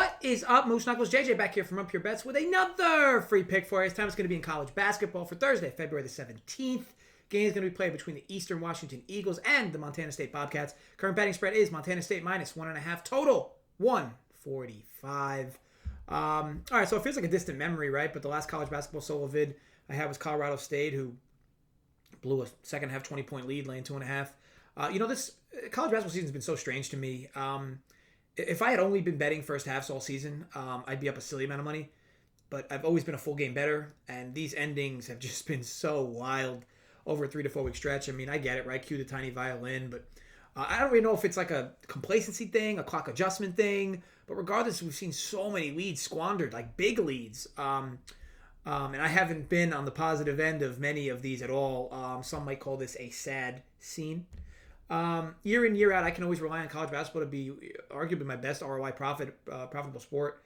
What is up, Moose Knuckles? JJ back here from Up Your Bets with another free pick for you. This time it's going to be in college basketball for Thursday, February the 17th. Game is going to be played between the Eastern Washington Eagles and the Montana State Bobcats. Current betting spread is Montana State minus 1.5. Total 145. All right, so it feels like a distant memory, right? But the last college basketball solo vid I had was Colorado State, who blew a second half 20-point lead, laying 2.5. This college basketball season has been so strange to me. If I had only been betting first halves all season, I'd be up a silly amount of money. But I've always been a full game bettor, and these endings have just been so wild over a 3 to 4 week stretch. I mean, I get it, right? Cue the tiny violin, but I don't really know if it's like a complacency thing, a clock adjustment thing. But regardless, we've seen so many leads squandered, like big leads. And I haven't been on the positive end of many of these at all. Some might call this a sad scene. Year in, year out, I can always rely on college basketball to be arguably my best ROI profitable sport.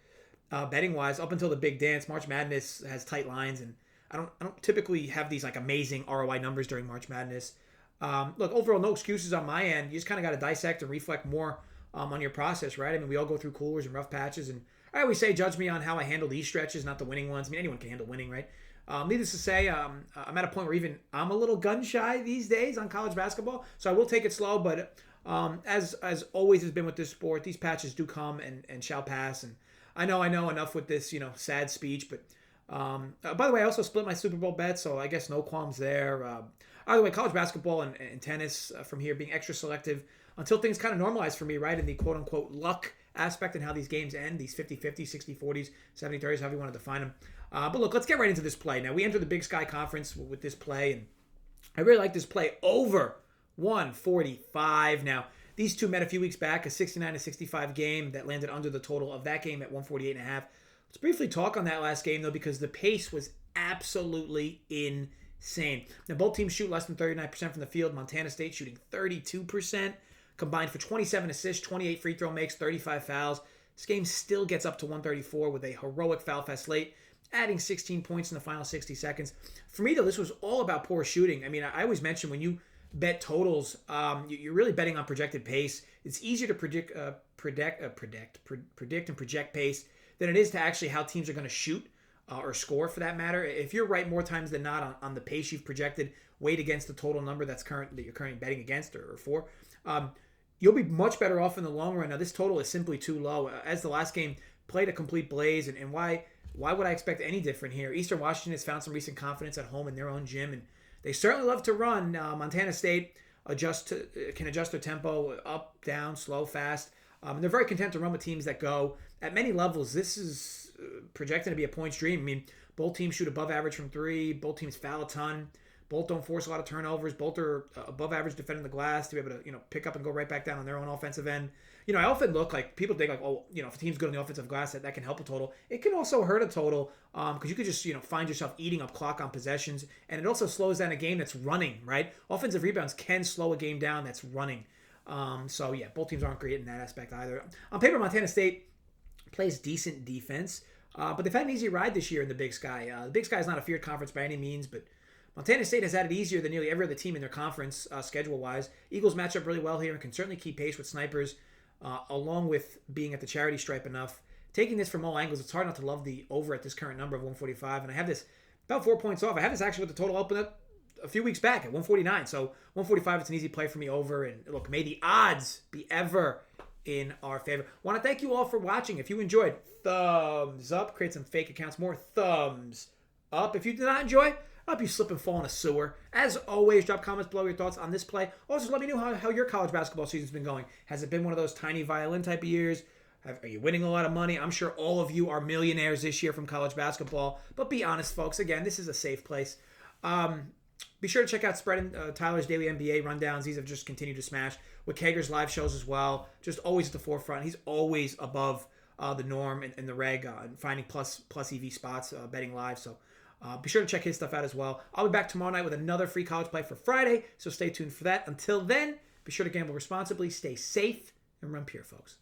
Betting wise, up until the big dance, March Madness has tight lines, and I don't typically have these like amazing ROI numbers during March Madness. Look, overall, no excuses on my end. You just kind of got to dissect and reflect more on your process, right? I mean, we all go through coolers and rough patches, and I always say, judge me on how I handle these stretches, not the winning ones. I mean, anyone can handle winning, right? Needless to say, I'm at a point where even I'm a little gun shy these days on college basketball, so I will take it slow. But as always has been with this sport, these patches do come and shall pass. And I know enough with this, sad speech. But by the way, I also split my Super Bowl bet, so I guess no qualms there. Either way, college basketball and tennis from here being extra selective until things kind of normalize for me, right, in the quote-unquote luck aspect and how these games end, these 50-50, 60-40s, 70-30s, however you want to define them. But look, let's get right into this play. Now, we enter the Big Sky Conference with this play, and I really like this play over 145. Now, these two met a few weeks back, a 69-65 game that landed under the total of that game at 148.5. Let's briefly talk on that last game, though, because the pace was absolutely insane. Now, both teams shoot less than 39% from the field. Montana State shooting 32%. Combined for 27 assists, 28 free throw makes, 35 fouls. This game still gets up to 134 with a heroic foul fest late, adding 16 points in the final 60 seconds. For me, though, this was all about poor shooting. I mean, I always mention when you bet totals, you're really betting on projected pace. It's easier to predict and project pace than it is to actually how teams are going to shoot or score, for that matter. If you're right more times than not on the pace you've projected, weighed against the total number that you're currently betting against or for, you'll be much better off in the long run. Now, this total is simply too low. As the last game played a complete blaze, and why would I expect any different here? Eastern Washington has found some recent confidence at home in their own gym, and they certainly love to run. Montana State can adjust their tempo up, down, slow, fast. And they're very content to run with teams that go at many levels. This is projected to be a points dream. I mean, both teams shoot above average from three. Both teams foul a ton. Both don't force a lot of turnovers. Both are above average defending the glass to be able to, pick up and go right back down on their own offensive end. I often look like people think like, if a team's good on the offensive glass, that can help a total. It can also hurt a total because you could just, find yourself eating up clock on possessions. And it also slows down a game that's running, right? Offensive rebounds can slow a game down that's running. So, yeah, both teams aren't great in that aspect either. On paper, Montana State plays decent defense, but they've had an easy ride this year in the Big Sky. The Big Sky is not a feared conference by any means, but Montana State has had it easier than nearly every other team in their conference schedule-wise. Eagles match up really well here and can certainly keep pace with snipers, along with being at the charity stripe enough. Taking this from all angles, it's hard not to love the over at this current number of 145, and I have this about 4 points off. I have this actually with the total open up a few weeks back at 149, so 145 is an easy play for me over, and look, may the odds be ever in our favor. Want to thank you all for watching. If you enjoyed, thumbs up. Create some fake accounts, more thumbs up. If you did not enjoy, I hope you slip and fall in a sewer. As always, drop comments below your thoughts on this play. Also, let me know how your college basketball season's been going. Has it been one of those tiny violin type of years? Are you winning a lot of money? I'm sure all of you are millionaires this year from college basketball. But be honest, folks. Again, this is a safe place. Be sure to check out Spread and Tyler's daily NBA rundowns. These have just continued to smash. With Kager's live shows as well. Just always at the forefront. He's always above the norm and the reg, finding plus EV spots, betting live. So be sure to check his stuff out as well. I'll be back tomorrow night with another free college play for Friday, so stay tuned for that. Until then, be sure to gamble responsibly, stay safe, and run pure, folks.